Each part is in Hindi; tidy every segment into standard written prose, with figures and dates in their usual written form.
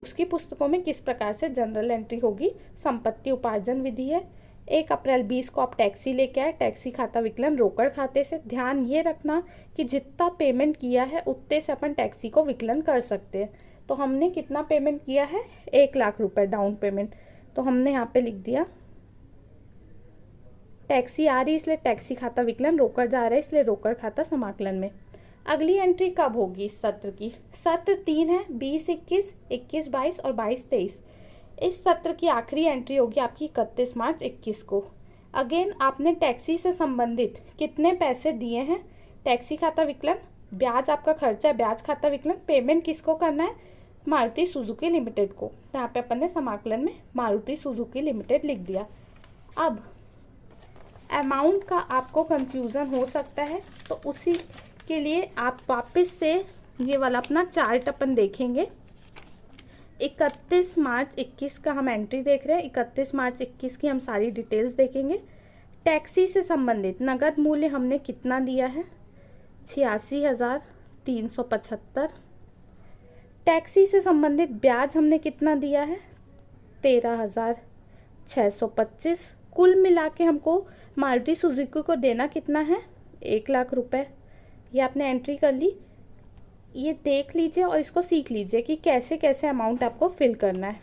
उसकी पुस्तकों में किस प्रकार से जनरल एंट्री होगी। संपत्ति उपार्जन विधि है। 1 अप्रैल 20 को आप टैक्सी लेके आए, टैक्सी खाता विकलन रोकड़ खाते से। ध्यान ये रखना कि जितना पेमेंट किया है उतने से अपन टैक्सी को विकलन कर सकते हैं। तो हमने कितना पेमेंट किया है, 1 लाख रुपए डाउन पेमेंट। तो हमने यहाँ पे लिख दिया टैक्सी आ रही इसलिए टैक्सी खाता विकलन, रोकड़ जा रहा है इसलिए रोकड़ खाता समाकलन में। अगली एंट्री कब होगी इस सत्र की, सत्र 3 है, 20-21, 21-22 और 22-23। इस सत्र की आखिरी एंट्री होगी आपकी 31 मार्च 21 को। अगेन आपने टैक्सी से संबंधित कितने पैसे दिए हैं, टैक्सी खाता विकलन, ब्याज आपका खर्चा है ब्याज खाता विकलन, पेमेंट किसको करना है, मारुति सुजुकी लिमिटेड को। यहाँ पे अपन ने समाकलन में मारुति सुजुकी लिमिटेड लिख दिया। अब अमाउंट का आपको कंफ्यूजन हो सकता है, तो उसी के लिए आप वापस से ये वाला अपना चार्ट अपन देखेंगे। 31 मार्च 21 का हम एंट्री देख रहे हैं, 31 मार्च 21 की हम सारी डिटेल्स देखेंगे। टैक्सी से संबंधित नगद मूल्य हमने कितना दिया है, 86,375। टैक्सी से संबंधित ब्याज हमने कितना दिया है, 13,625। कुल मिला के हमको मारुति सुजुकी को देना कितना है, 1 लाख रुपए। ये आपने एंट्री कर ली। ये देख लीजिए और इसको सीख लीजिए कि कैसे कैसे अमाउंट आपको फिल करना है।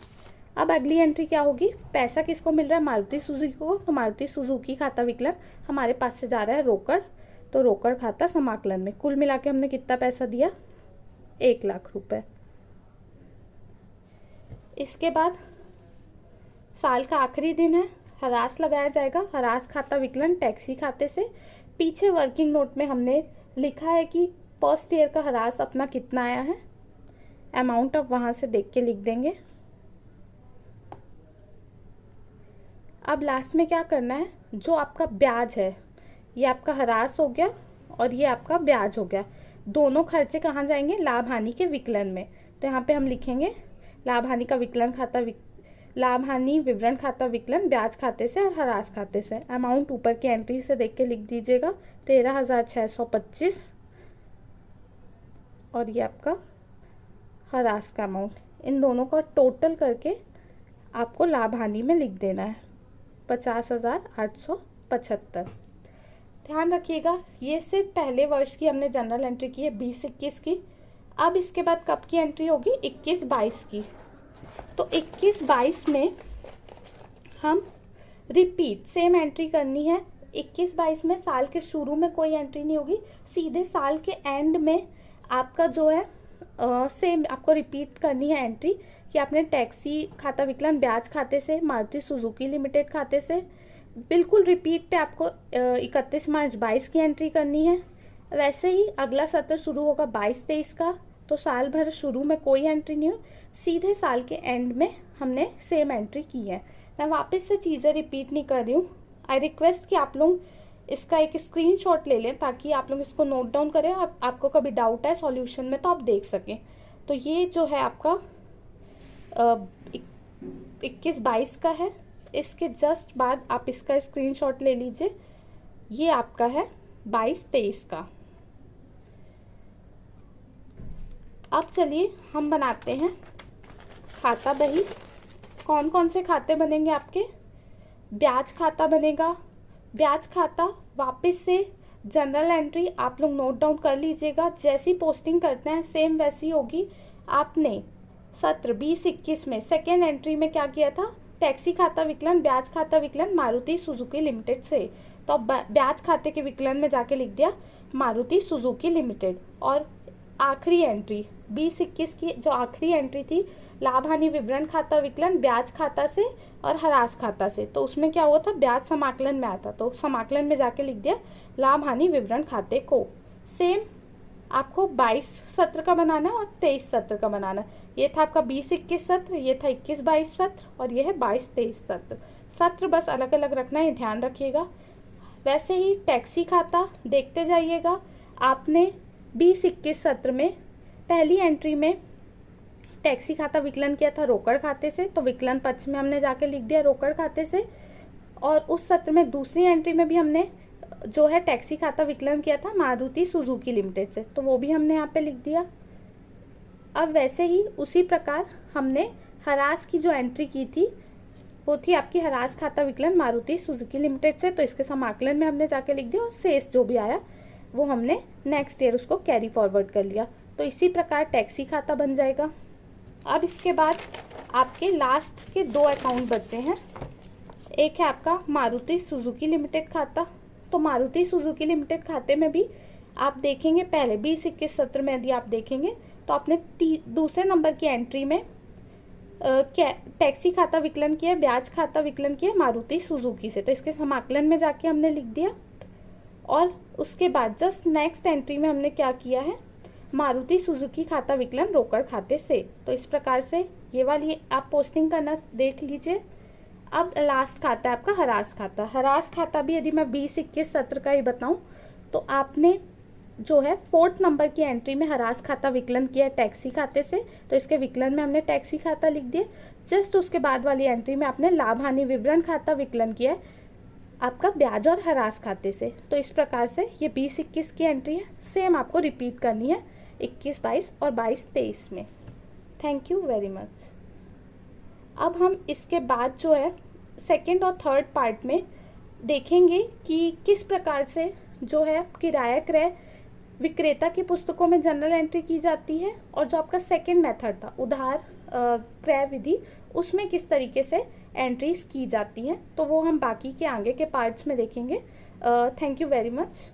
अब अगली एंट्री क्या होगी, पैसा किसको मिल रहा है, मारुति सुजुकी को। तो मारुति सुजुकी खाता विकलन हमारे पास से जा रहा है रोकड़, तो रोकड़ खाता समाकलन में। कुल मिला के हमने कितना पैसा दिया, 1 लाख रुपए। इसके बाद साल का आखिरी दिन है, हरास लगाया जाएगा, हरास खाता विकलन टैक्सी खाते से। पीछे वर्किंग नोट में हमने लिखा है कि फर्स्ट ईयर का हरास अपना कितना आया है, अमाउंट आप वहां से देख के लिख देंगे। अब लास्ट में क्या करना है, जो आपका ब्याज है, ये आपका हरास हो गया और ये आपका ब्याज हो गया, दोनों खर्चे कहाँ जाएंगे, लाभ हानि के विकलन में। तो यहाँ पे हम लिखेंगे लाभ हानि का विकलन खाता, लाभ हानि विवरण खाता विकलन ब्याज खाते से और हरास खाते से। अमाउंट ऊपर की एंट्री से देख के लिख दीजिएगा, 13,625 और ये आपका हरास का अमाउंट। इन दोनों का टोटल करके आपको लाभ हानि में लिख देना है, 50,875। ध्यान रखिएगा ये सिर्फ पहले वर्ष की हमने जनरल एंट्री की है, 20-21 की। अब इसके बाद कब की एंट्री होगी, 21-22 की। तो 21-22 में हम रिपीट सेम एंट्री करनी है। 21-22 में साल के शुरू में कोई एंट्री नहीं होगी, सीधे साल के एंड में आपका जो है सेम आपको रिपीट करनी है एंट्री कि आपने टैक्सी खाता विकलन ब्याज खाते से, मारुति सुजुकी लिमिटेड खाते से। बिल्कुल रिपीट पे आपको 31 मार्च 22 की एंट्री करनी है। वैसे ही अगला सत्र शुरू होगा 22-23 का, तो साल भर शुरू में कोई एंट्री नहीं हो, सीधे साल के एंड में हमने सेम एंट्री की है। मैं वापस से चीज़ें रिपीट नहीं कर रही हूँ। आई रिक्वेस्ट कि आप लोग इसका एक स्क्रीनशॉट ले लें ताकि आप लोग इसको नोट डाउन करें। आपको कभी डाउट है सॉल्यूशन में तो आप देख सकें। तो ये जो है आपका 21-22 का है, इसके जस्ट बाद आप इसका स्क्रीनशॉट ले लीजिए। ये आपका है 22-23 का। अब चलिए हम बनाते हैं खाता बही। कौन कौन से खाते बनेंगे आपके, ब्याज खाता बनेगा। ब्याज खाता वापस से जनरल एंट्री आप लोग नोट डाउन कर लीजिएगा, जैसी पोस्टिंग करते हैं सेम वैसी होगी। आपने सत्र 20-21 में सेकेंड एंट्री में क्या किया था, टैक्सी खाता विकलन ब्याज खाता विकलन मारुति सुजुकी लिमिटेड से। तो अब ब्याज खाते के विकलन में जाके लिख दिया मारुति सुजुकी लिमिटेड। और आखिरी एंट्री 20-21 की जो आखिरी एंट्री थी, लाभ हानि विवरण खाता विकलन ब्याज खाता से और हरास खाता से। तो उसमें क्या हुआ था, ब्याज समाकलन में आता, तो समाकलन में जाके लिख दिया लाभ हानि विवरण खाते को। सेम आपको 22 सत्र का बनाना है और 23 सत्र का बनाना है। ये था आपका 20-21 सत्र, ये था 21-22 सत्र और ये है 22-23 सत्र। सत्र बस अलग अलग रखना है, ध्यान रखिएगा। वैसे ही टैक्सी खाता देखते जाइएगा। आपने 20-21 सत्र में पहली एंट्री में टैक्सी खाता विकलन किया था रोकड़ खाते से, तो विकलन पक्ष में हमने जाके लिख दिया रोकड़ खाते से। और उस सत्र में दूसरी एंट्री में भी हमने जो है टैक्सी खाता विकलन किया था मारुति सुजुकी लिमिटेड से, तो वो भी हमने यहाँ पे लिख दिया। अब वैसे ही उसी प्रकार हमने हरास की जो एंट्री की थी वो थी आपकी हरास खाता विकलन मारुति सुजुकी लिमिटेड से, तो इसके समाकलन में हमने जाके लिख दिया और शेष जो भी आया वो हमने नेक्स्ट ईयर उसको कैरी फॉरवर्ड कर लिया। तो इसी प्रकार टैक्सी खाता बन जाएगा। अब इसके बाद आपके लास्ट के 2 अकाउंट बचे हैं। एक है आपका मारुति सुजुकी लिमिटेड खाता। तो मारुति सुजुकी लिमिटेड खाते में भी आप देखेंगे पहले 20-21 सत्र में यदि आप देखेंगे तो आपने दूसरे नंबर की एंट्री में टैक्सी खाता विकलन किया, ब्याज खाता विकलन किया मारुति सुजुकी से, तो इसके समाकलन में जाके हमने लिख दिया। और उसके बाद जस्ट नेक्स्ट एंट्री में हमने क्या किया है, मारुति सुजुकी खाता विकलन रोकड़ खाते से। तो इस प्रकार से ये वाली आप पोस्टिंग करना देख लीजिए। अब लास्ट खाता है आपका हरास खाता। हरास खाता भी यदि मैं 20-21 सत्र का ही बताऊं तो आपने जो है 4th नंबर की एंट्री में हरास खाता विकलन किया टैक्सी खाते से, तो इसके विकलन में हमने टैक्सी खाता लिख दिया। जस्ट उसके बाद वाली एंट्री में आपने लाभ हानि विवरण खाता विकलन किया है आपका ब्याज और हरास खाते से। तो इस प्रकार से ये 20-21 की एंट्री है, सेम आपको रिपीट करनी है 21-22 और 22-23 में। Thank you very much. अब हम इसके बाद जो है सेकेंड और थर्ड पार्ट में देखेंगे कि किस प्रकार से जो है किराया क्रय विक्रेता की पुस्तकों में जनरल एंट्री की जाती है, और जो आपका सेकेंड मेथड था उधार क्रय विधि उसमें किस तरीके से एंट्रीज की जाती हैं, तो वो हम बाकी के आगे के पार्ट्स में देखेंगे। Thank you very much.